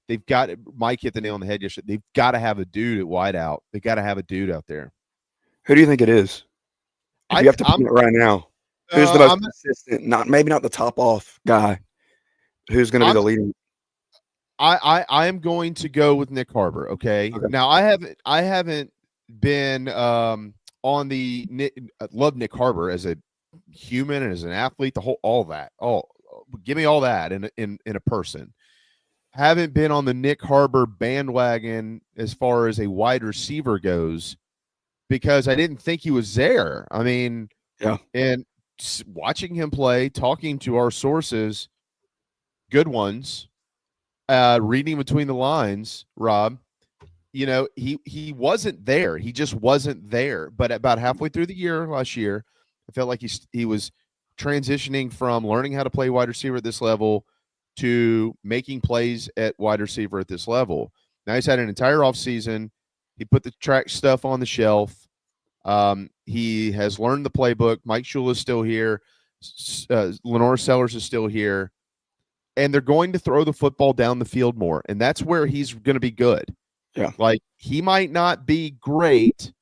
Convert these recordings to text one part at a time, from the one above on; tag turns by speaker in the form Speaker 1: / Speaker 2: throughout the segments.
Speaker 1: they've got Mike hit the nail on the head yesterday. They've got to have a dude at wideout. They got to have a dude out there.
Speaker 2: Who do you think it is? If you have to put it right now, who's the most consistent? Maybe not the top off guy. Who's going to be the leading?
Speaker 1: I am going to go with Nyck Harbor. Okay. Now I haven't been on the love Nyck Harbor as a human and as an athlete. All that. Give me all that in a person. Haven't been on the Nyck Harbor bandwagon as far as a wide receiver goes because I didn't think he was there. I mean,
Speaker 2: yeah.
Speaker 1: And watching him play, talking to our sources, good ones. Reading between the lines, Rob, he wasn't there. He just wasn't there. But about halfway through the year last year, I felt like he was transitioning from learning how to play wide receiver at this level to making plays at wide receiver at this level. Now he's had an entire offseason. He put the track stuff on the shelf. He has learned the playbook. Mike Shula is still here. LaNorris Sellers is still here. And they're going to throw the football down the field more. And that's where he's going to be good.
Speaker 2: Yeah.
Speaker 1: Like, he might not be great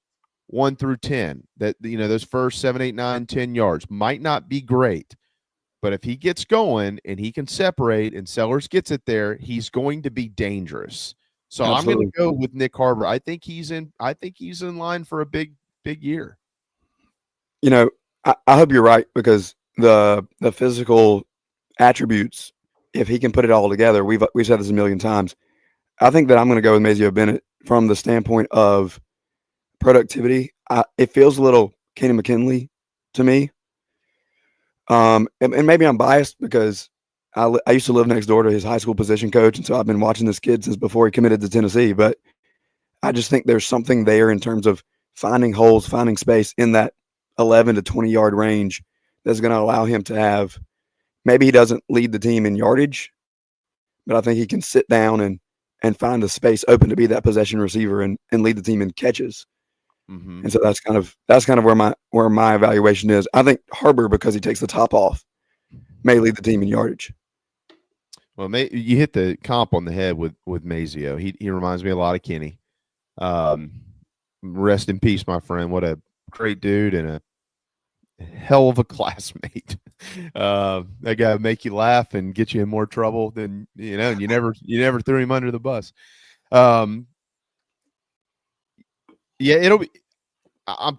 Speaker 1: 1 through 10. Those first 7, 8, 9, 10 yards might not be great. But if he gets going and he can separate and Sellers gets it there, he's going to be dangerous. So Absolutely. I'm going to go with Nyck Harbor. I think he's in line for a big year.
Speaker 2: I hope you're right because the physical attributes, if he can put it all together, we've said this a million times. I think that I'm going to go with Mazeo Bennett from the standpoint of productivity. It feels a little Kenny McKinley to me. And maybe I'm biased because I used to live next door to his high school position coach, and so I've been watching this kid since before he committed to Tennessee. But I just think there's something there in terms of finding holes, finding space in that 11 to 20-yard range that's going to allow him to have – maybe he doesn't lead the team in yardage, but I think he can sit down and find a space open to be that possession receiver and lead the team in catches.
Speaker 1: Mm-hmm.
Speaker 2: And so that's kind of where my evaluation is. I think Harbor, because he takes the top off, may lead the team in yardage.
Speaker 1: Well, you hit the comp on the head with Mazeo. He reminds me a lot of Kenny. Rest in peace, my friend. What a great dude and a hell of a classmate. That guy would make you laugh and get you in more trouble than and you never threw him under the bus. I'm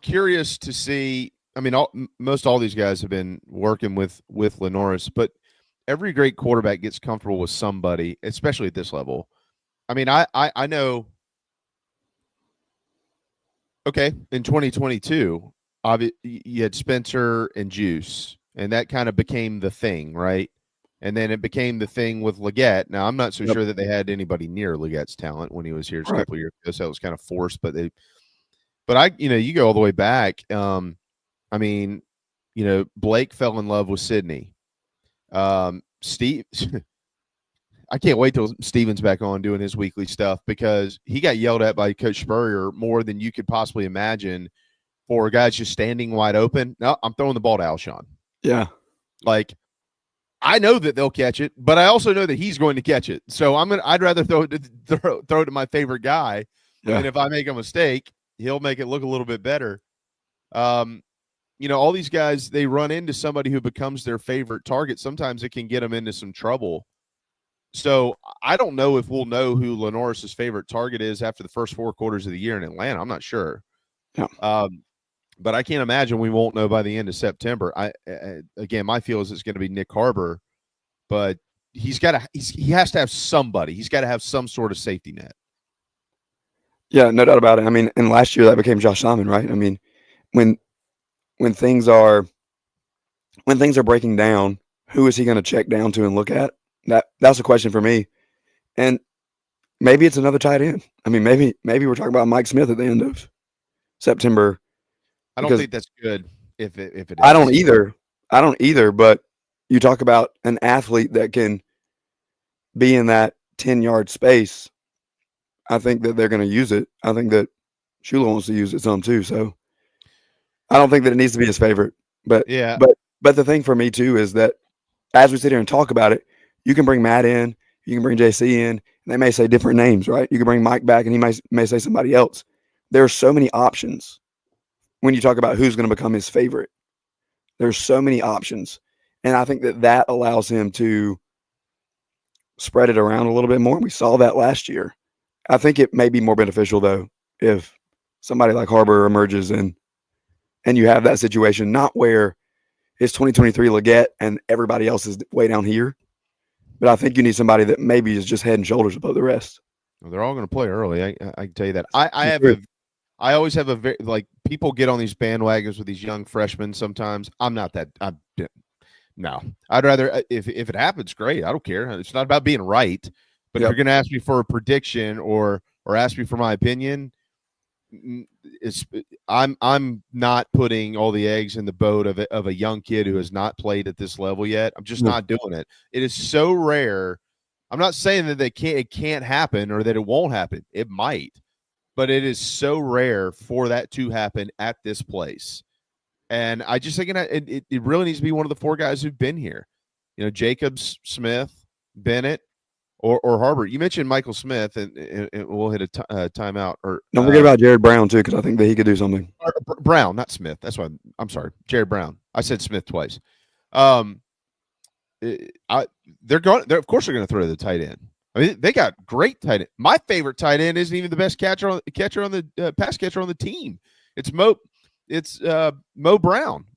Speaker 1: curious to see. I mean, most all these guys have been working with LaNorris, but every great quarterback gets comfortable with somebody, especially at this level. I mean, I know. Okay, in 2022, you had Spencer and Juice, and that kind of became the thing, right? And then it became the thing with Leggett. Now, I'm not so sure that they had anybody near Leggett's talent when he was here a couple of years ago, so it was kind of forced. But you go all the way back. I mean, Blake fell in love with Sydney. Steve, I can't wait till Steven's back on doing his weekly stuff because he got yelled at by Coach Spurrier more than you could possibly imagine for guys just standing wide open. No, I'm throwing the ball to Alshon.
Speaker 2: Yeah.
Speaker 1: Like, I know that they'll catch it, but I also know that he's going to catch it. So I'd rather throw it to my favorite guy. Yeah. And if I make a mistake, he'll make it look a little bit better. All these guys, they run into somebody who becomes their favorite target. Sometimes it can get them into some trouble. So I don't know if we'll know who LaNorris's favorite target is after the first 4 quarters of the year in Atlanta. I'm not sure.
Speaker 2: Yeah.
Speaker 1: But I can't imagine we won't know by the end of September. Again, my feel is it's going to be Nyck Harbor, but he has to have somebody. He's got to have some sort of safety net.
Speaker 2: Yeah, no doubt about it. I mean, and last year that became Josh Simon, right? I mean, when things are breaking down, who is he going to check down to and look at? That's a question for me. And maybe it's another tight end. I mean, maybe we're talking about Mike Smith at the end of September.
Speaker 1: I don't think that's good if it is.
Speaker 2: I don't either, but you talk about an athlete that can be in that 10-yard space. I think that they're going to use it. I think that Shula wants to use it some too. So I don't think that it needs to be his favorite. But yeah. But the thing for me too is that as we sit here and talk about it, you can bring Matt in, you can bring JC in, They may say different names, right? You can bring Mike back and he may say somebody else. There are so many options when you talk about who's going to become his favorite. There's so many options. And I think that allows him to spread it around a little bit more. We saw that last year. I think it may be more beneficial, though, if somebody like Harbor emerges and you have that situation, not where it's 2023 Leggett and everybody else is way down here. But I think you need somebody that maybe is just head and shoulders above the rest.
Speaker 1: Well, they're all going to play early. I can tell you that. I always have a very, like, people get on these bandwagons with these young freshmen sometimes. I'm not that. No. I'd rather, if it happens, great. I don't care. It's not about being right. But if you're going to ask me for a prediction or ask me for my opinion, I'm not putting all the eggs in the boat of a young kid who has not played at this level yet. I'm just not doing it. It is so rare. I'm not saying that it can't happen or that it won't happen. It might, but it is so rare for that to happen at this place. And I just think it really needs to be one of the four guys who've been here. You know, Jacobs, Smith, Bennett, or Harbor. You mentioned Michael Smith, and we'll hit a timeout. Or
Speaker 2: don't forget about Jared Brown too, because I think that he could do something.
Speaker 1: Brown, not Smith. That's why I'm sorry, Jared Brown. I said Smith twice. They're of course they're going to throw the tight end. I mean, they got great tight end. My favorite tight end isn't even the best pass catcher on the team. It's Mo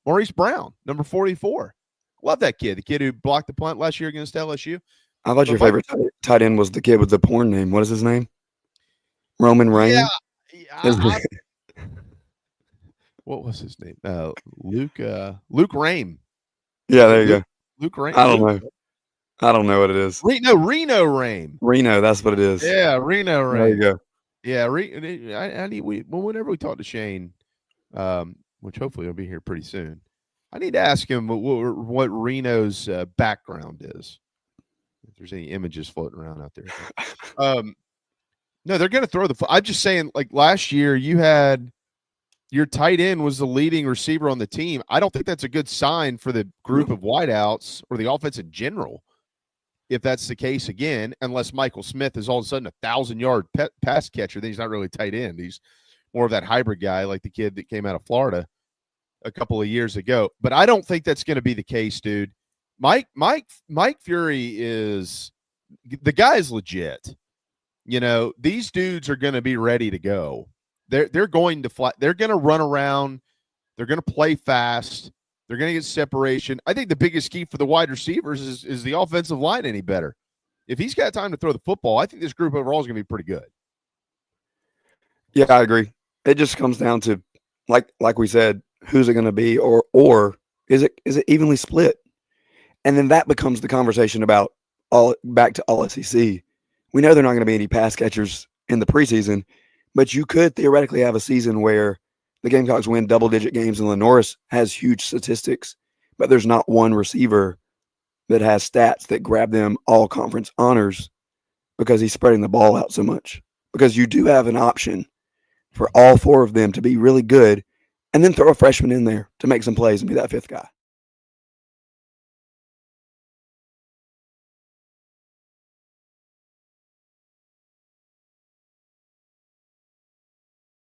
Speaker 1: Maurice Brown, number 44. Love that kid. The kid who blocked the punt last year against LSU.
Speaker 2: I thought your favorite tight end was the kid with the porn name. What is his name? Roman Reigns?
Speaker 1: Yeah. What was his name? Luke Rame.
Speaker 2: Yeah, there you go.
Speaker 1: Luke Rame.
Speaker 2: I don't know what it is.
Speaker 1: Reno Rame.
Speaker 2: Reno, that's what it is.
Speaker 1: Yeah, Reno Rame.
Speaker 2: There you go.
Speaker 1: Yeah, whenever we talk to Shane, which hopefully he'll be here pretty soon, I need to ask him what Reno's background is. If there's any images floating around out there. No, they're going to throw the. I'm just saying, like last year, you had your tight end was the leading receiver on the team. I don't think that's a good sign for the group of wideouts or the offense in general. If that's the case again, unless Michael Smith is all of a sudden 1,000-yard pass catcher, then he's not really tight end. He's more of that hybrid guy, like the kid that came out of Florida a couple of years ago. But I don't think that's going to be the case, dude. Mike Fury is the guy is legit. You know, these dudes are going to be ready to go. They're going to fly. They're going to run around. They're going to play fast. They're going to get separation. I think the biggest key for the wide receivers is the offensive line any better. If he's got time to throw the football, I think this group overall is going to be pretty good.
Speaker 2: Yeah, I agree. It just comes down to, like we said, who's it going to be, or is it evenly split? And then that becomes the conversation about back to all SEC. We know they're not going to be any pass catchers in the preseason, but you could theoretically have a season where the Gamecocks win double-digit games and LaNorris has huge statistics, but there's not one receiver that has stats that grab them all conference honors because he's spreading the ball out so much. Because you do have an option for all four of them to be really good and then throw a freshman in there to make some plays and be that fifth guy.